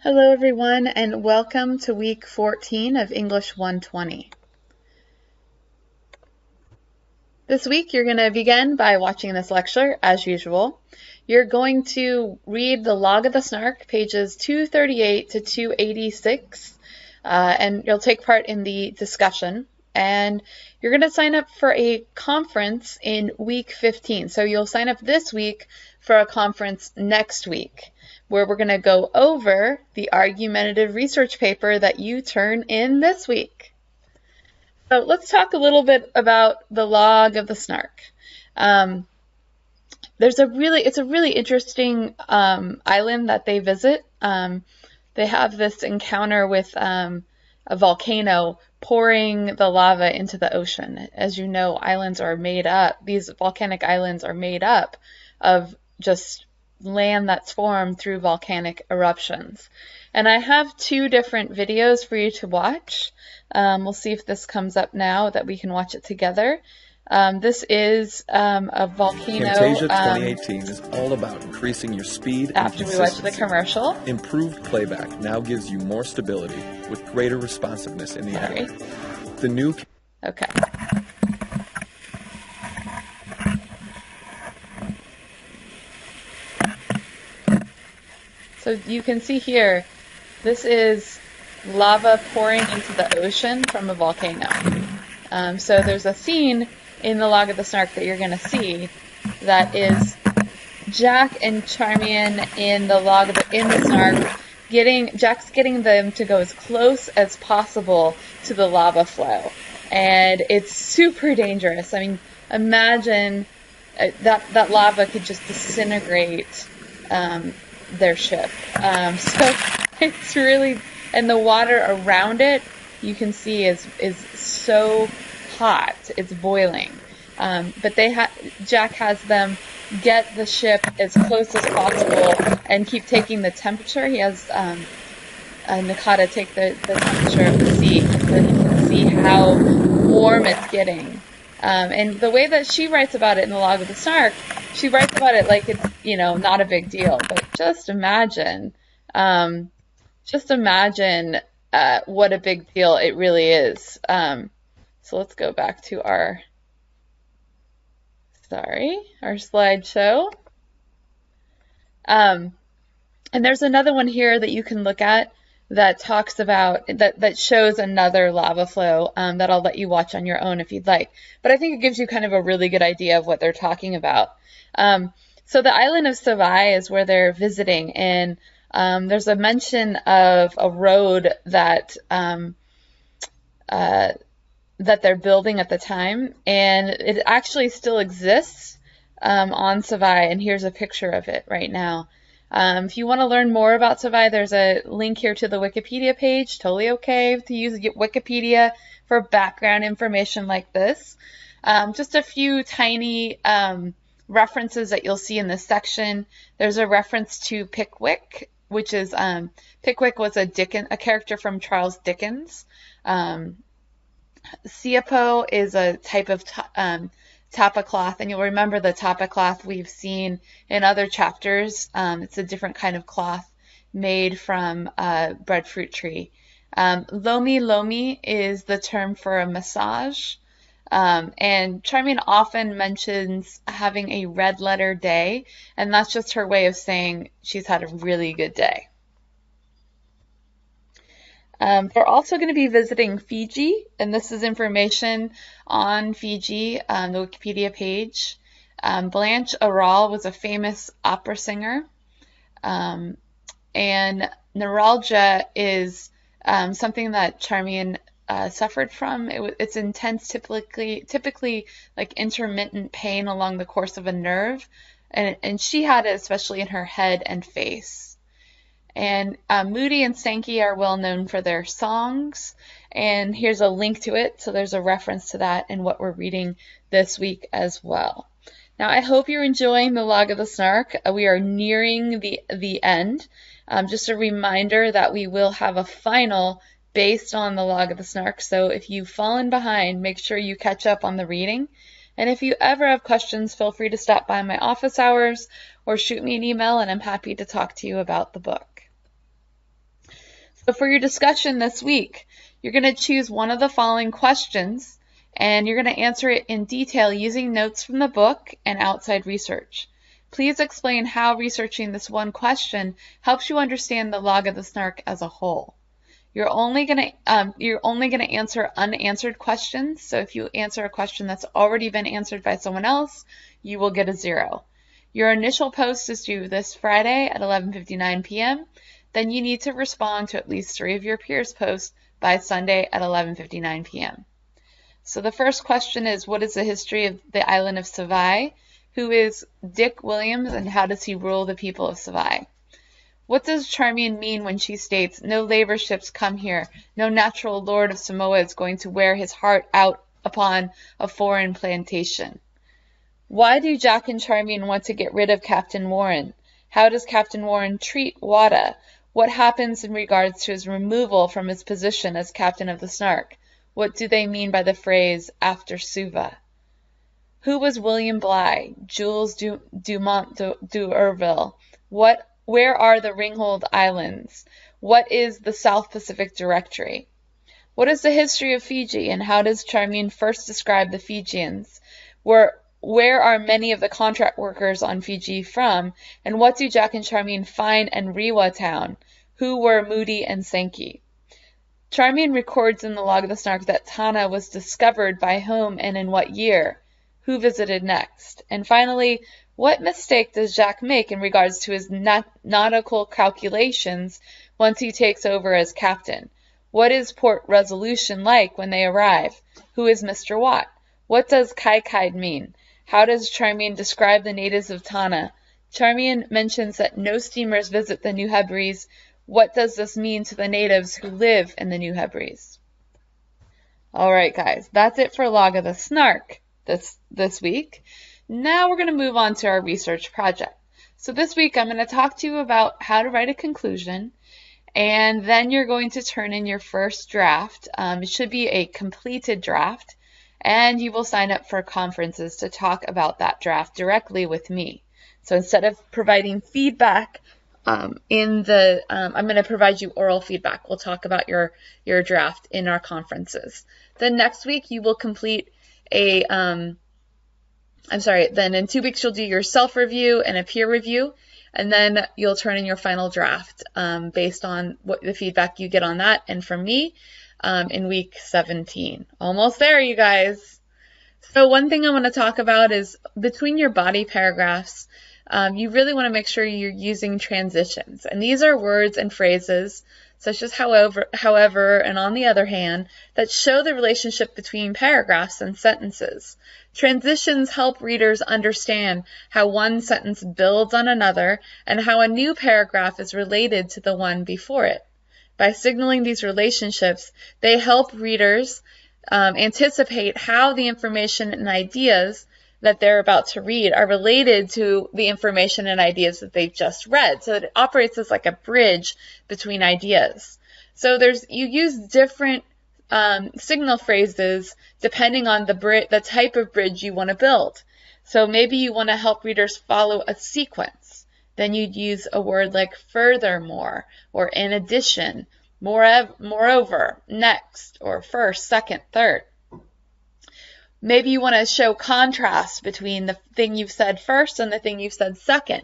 Hello everyone and welcome to week 14 of English 120. This week you're going to begin by watching this lecture as usual. You're going to read the Log of the Snark, pages 238 to 286, and you'll take part in the discussion. And you're going to sign up for a conference in week 15. So you'll sign up this week for a conference next week, where we're going to go over the argumentative research paper that you turn in this week. So let's talk a little bit about the Log of the Snark. It's a really interesting island that they visit. They have this encounter with a volcano pouring the lava into the ocean. As you know, these volcanic islands are made up of just land that's formed through volcanic eruptions. And I have two different videos for you to watch. We'll see if this comes up now that we can watch it together. This is a volcano. Camtasia 2018 is all about increasing your speed and after we watch the commercial. Improved playback now gives you more stability with greater responsiveness in the editor. The new... Okay. So you can see here, this is lava pouring into the ocean from a volcano. So there's a scene in the Log of the Snark that you're going to see that is Jack and Charmian in the Snark. Jack's getting them to go as close as possible to the lava flow, and it's super dangerous. I mean, imagine that lava could just disintegrate their ship. So it's really, and the water around it, you can see is so hot, it's boiling. But Jack has them get the ship as close as possible and keep taking the temperature. He has Nakata take the temperature of the sea so he can see how warm it's getting. And the way that she writes about it in the Log of the Snark, she writes about it like it's, not a big deal. But just imagine what a big deal it really is. So let's go back to our slideshow. And there's another one here that you can look at that talks about, that shows another lava flow that I'll let you watch on your own if you'd like. But I think it gives you kind of a really good idea of what they're talking about. So the island of Savai is where they're visiting, and there's a mention of a road that they're building at the time, and it actually still exists on Savai, and here's a picture of it right now. If you want to learn more about Savai, there's a link here to the Wikipedia page. Totally okay to use Wikipedia for background information like this. Just a few tiny references that you'll see in this section. There's a reference to Pickwick, which is Pickwick was a character from Charles Dickens. Siapo is a type of tapa cloth, and you'll remember the tapa cloth we've seen in other chapters. It's a different kind of cloth made from breadfruit tree. Lomi lomi is the term for a massage, and Charmian often mentions having a red letter day, and that's just her way of saying she's had a really good day. They're also going to be visiting Fiji, and this is information on Fiji, the Wikipedia page. Blanche Aral was a famous opera singer, and neuralgia is something that Charmian suffered from. It's intense, typically like intermittent pain along the course of a nerve, and she had it especially in her head and face. And Moody and Sankey are well known for their songs, and here's a link to it, so there's a reference to that in what we're reading this week as well. Now, I hope you're enjoying the Log of the Snark. We are nearing the end. Just a reminder that we will have a final based on the Log of the Snark, so if you've fallen behind, make sure you catch up on the reading. And if you ever have questions, feel free to stop by my office hours or shoot me an email, and I'm happy to talk to you about the book. So for your discussion this week, you're going to choose one of the following questions, and you're going to answer it in detail using notes from the book and outside research. Please explain how researching this one question helps you understand the log of the Snark as a whole. You're only going to answer unanswered questions. So if you answer a question that's already been answered by someone else, you will get a 0. Your initial post is due this Friday at 11:59 p.m. Then you need to respond to at least 3 of your peers' posts by Sunday at 11:59 p.m. So the first question is, what is the history of the island of Savai? Who is Dick Williams, and how does he rule the people of Savai? What does Charmian mean when she states, no labor ships come here, no natural lord of Samoa is going to wear his heart out upon a foreign plantation? Why do Jack and Charmian want to get rid of Captain Warren? How does Captain Warren treat Wada? What happens in regards to his removal from his position as captain of the Snark? What do they mean by the phrase, after Suva? Who was William Bligh? Jules Dumont d'Urville? Where are the Ringhold Islands? What is the South Pacific Directory? What is the history of Fiji, and how does Charmian first describe the Fijians? Where are many of the contract workers on Fiji from, and what do Jack and Charmian find in Rewa Town? Who were Moody and Sankey? Charmian records in the log of the Snark that Tana was discovered by whom and in what year? Who visited next? And finally, what mistake does Jack make in regards to his nautical calculations once he takes over as captain? What is Port Resolution like when they arrive? Who is Mr. Watt? What does Kai mean? How does Charmian describe the natives of Tana? Charmian mentions that no steamers visit the New Hebrides. What does this mean to the natives who live in the New Hebrides? All right, guys, that's it for Log of the Snark this week. Now we're going to move on to our research project. So this week I'm going to talk to you about how to write a conclusion, and then you're going to turn in your first draft. It should be a completed draft, and you will sign up for conferences to talk about that draft directly with me. So instead of providing feedback I'm going to provide you oral feedback. We'll talk about your draft in our conferences. Then next week you will complete then in 2 weeks you'll do your self-review and a peer review, and then you'll turn in your final draft based on what the feedback you get on that and from me in week 17. Almost there, you guys. So one thing I want to talk about is between your body paragraphs, you really want to make sure you're using transitions. And these are words and phrases such as however, and on the other hand, that show the relationship between paragraphs and sentences. Transitions help readers understand how one sentence builds on another and how a new paragraph is related to the one before it. By signaling these relationships, they help readers anticipate how the information and ideas that they're about to read are related to the information and ideas that they've just read. So it operates as like a bridge between ideas. So you use different signal phrases depending on the type of bridge you want to build. So maybe you want to help readers follow a sequence. Then you'd use a word like furthermore, or in addition, moreover, next, or first, second, third. Maybe you want to show contrast between the thing you've said first and the thing you've said second.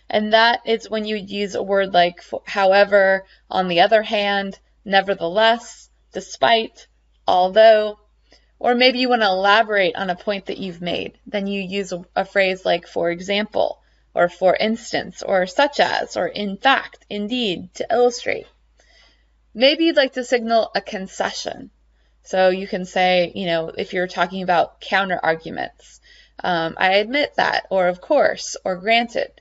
And that is when you use a word like however, on the other hand, nevertheless, despite, although. Or maybe you want to elaborate on a point that you've made. Then you use a phrase like for example, or for instance, or such as, or in fact, indeed, to illustrate. Maybe you'd like to signal a concession. So you can say, if you're talking about counter arguments, I admit that, or of course, or granted.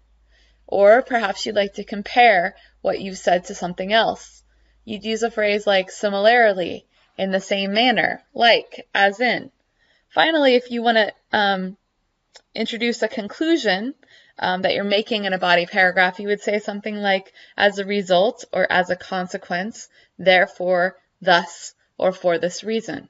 Or perhaps you'd like to compare what you've said to something else. You'd use a phrase like similarly, in the same manner, like, as in. Finally, if you want to introduce a conclusion that you're making in a body paragraph, you would say something like, as a result, or as a consequence, therefore, thus, or for this reason.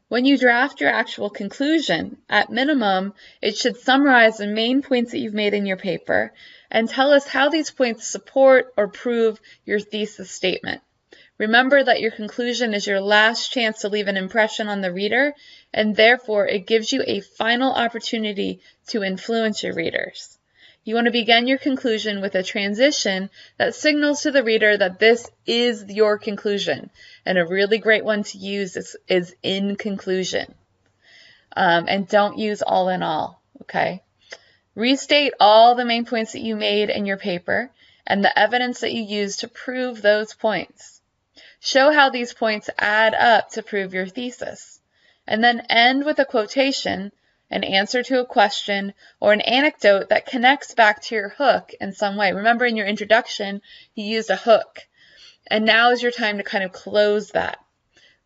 When you draft your actual conclusion, at minimum, it should summarize the main points that you've made in your paper and tell us how these points support or prove your thesis statement. Remember that your conclusion is your last chance to leave an impression on the reader, and therefore it gives you a final opportunity to influence your readers. You want to begin your conclusion with a transition that signals to the reader that this is your conclusion. And a really great one to use is in conclusion. And don't use all in all, okay? Restate all the main points that you made in your paper and the evidence that you used to prove those points. Show how these points add up to prove your thesis. And then end with a quotation, an answer to a question, or an anecdote that connects back to your hook in some way. Remember in your introduction, you used a hook. And now is your time to kind of close that.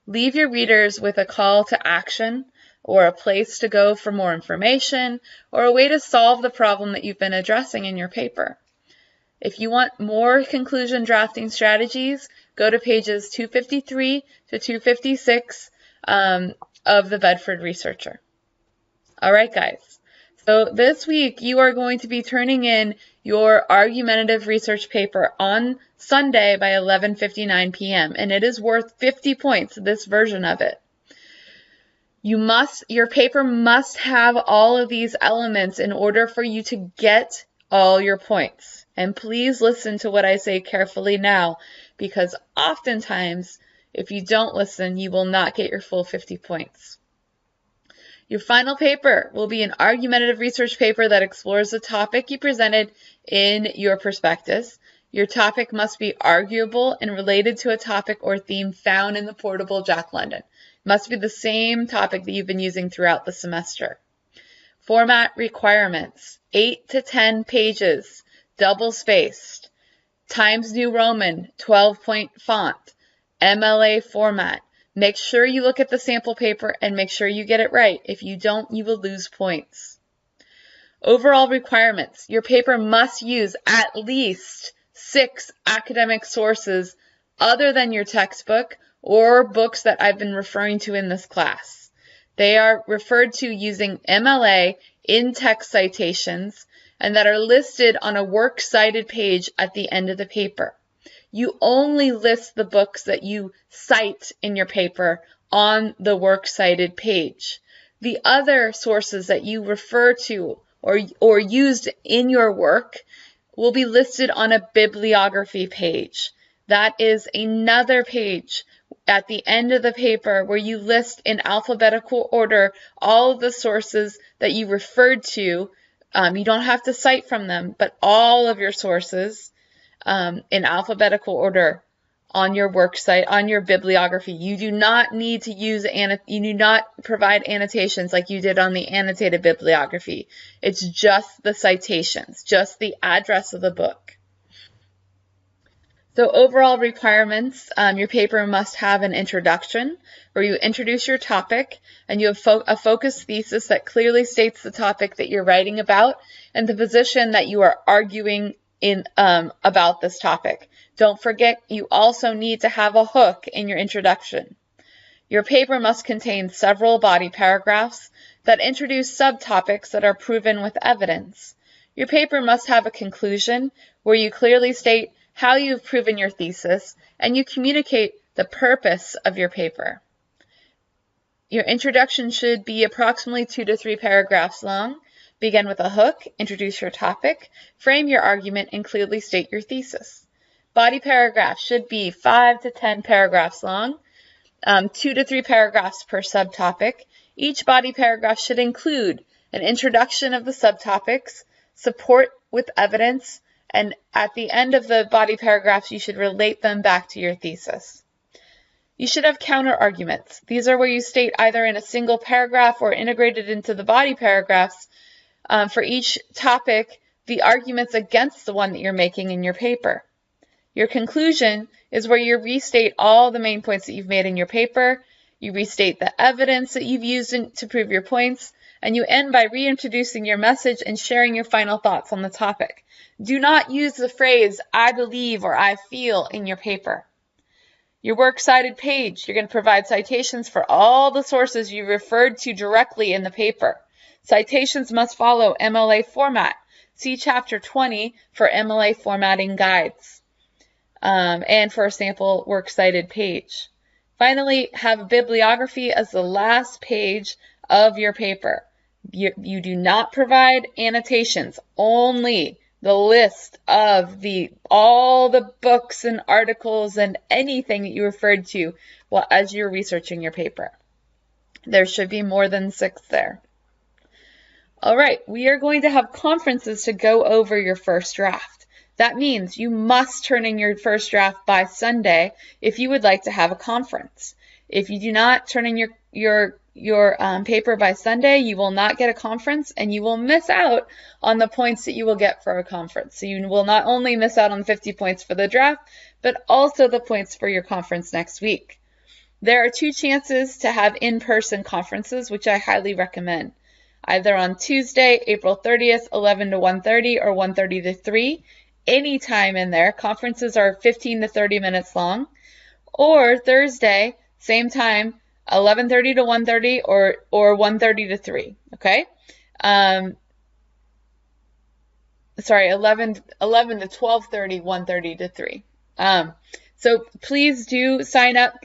Leave your readers with a call to action, or a place to go for more information, or a way to solve the problem that you've been addressing in your paper. If you want more conclusion drafting strategies, go to pages 253 to 256 of the Bedford Researcher. All right, guys. So this week you are going to be turning in your argumentative research paper on Sunday by 11:59 p.m. and it is worth 50 points, this version of it. Your paper must have all of these elements in order for you to get all your points. And please listen to what I say carefully now, because oftentimes if you don't listen, you will not get your full 50 points. Your final paper will be an argumentative research paper that explores the topic you presented in your prospectus. Your topic must be arguable and related to a topic or theme found in the portable Jack London. It must be the same topic that you've been using throughout the semester. Format requirements: 8 to 10 pages, double-spaced, Times New Roman, 12-point font, MLA format. Make sure you look at the sample paper and make sure you get it right. If you don't, you will lose points. Overall requirements: your paper must use at least 6 academic sources other than your textbook or books that I've been referring to in this class. They are referred to using MLA in-text citations and that are listed on a works cited page at the end of the paper. You only list the books that you cite in your paper on the works cited page. The other sources that you refer to or used in your work will be listed on a bibliography page. That is another page at the end of the paper where you list in alphabetical order all of the sources that you referred to. You don't have to cite from them, but all of your sources in alphabetical order on your work site, on your bibliography. You do not need to use, you do not provide annotations like you did on the annotated bibliography. It's just the citations, just the address of the book. So overall requirements, your paper must have an introduction where you introduce your topic and you have a focused thesis that clearly states the topic that you're writing about and the position that you are arguing about this topic. Don't forget, you also need to have a hook in your introduction. Your paper must contain several body paragraphs that introduce subtopics that are proven with evidence. Your paper must have a conclusion where you clearly state how you've proven your thesis and you communicate the purpose of your paper. Your introduction should be approximately 2 to 3 paragraphs long. Begin with a hook, introduce your topic, frame your argument, and clearly state your thesis. Body paragraphs should be 5 to 10 paragraphs long, 2 to 3 paragraphs per subtopic. Each body paragraph should include an introduction of the subtopics, support with evidence, and at the end of the body paragraphs, you should relate them back to your thesis. You should have counter arguments. These are where you state either in a single paragraph or integrated into the body paragraphs for each topic the arguments against the one that you're making in your paper. Your conclusion is where you restate all the main points that you've made in your paper, you restate the evidence that you've used to prove your points, and you end by reintroducing your message and sharing your final thoughts on the topic. Do not use the phrase "I believe" or "I feel" in your paper. Your works cited page, you're going to provide citations for all the sources you referred to directly in the paper. Citations must follow MLA format. See Chapter 20 for MLA formatting guides and for a sample works cited page. Finally, have a bibliography as the last page of your paper. You do not provide annotations, only the list of all the books and articles and anything that you referred to as you're researching your paper. There should be more than 6 there. All right, we are going to have conferences to go over your first draft. That means you must turn in your first draft by Sunday if you would like to have a conference. If you do not turn in your paper by Sunday, you will not get a conference and you will miss out on the points that you will get for a conference. So you will not only miss out on 50 points for the draft, but also the points for your conference next week. There are 2 chances to have in-person conferences, which I highly recommend. Either on Tuesday, April 30th, 11 to 1:30 or 1:30 to 3. Any time in there. Conferences are 15 to 30 minutes long. Or Thursday, same time, 11:30 to 1:30 or 1:30 to 3. Okay? 11 to 12:30, 1:30 to 3. So please do sign up.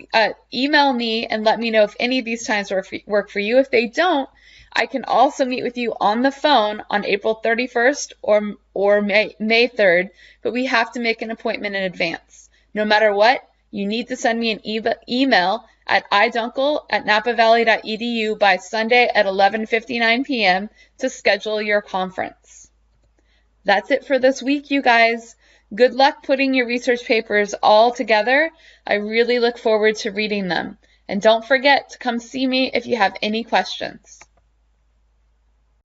Email me and let me know if any of these times work for you. If they don't, I can also meet with you on the phone on April 31st or May 3rd, but we have to make an appointment in advance. No matter what, you need to send me an email at idunkel@napavalley.edu by Sunday at 11:59 p.m. to schedule your conference. That's it for this week, you guys. Good luck putting your research papers all together. I really look forward to reading them. And don't forget to come see me if you have any questions.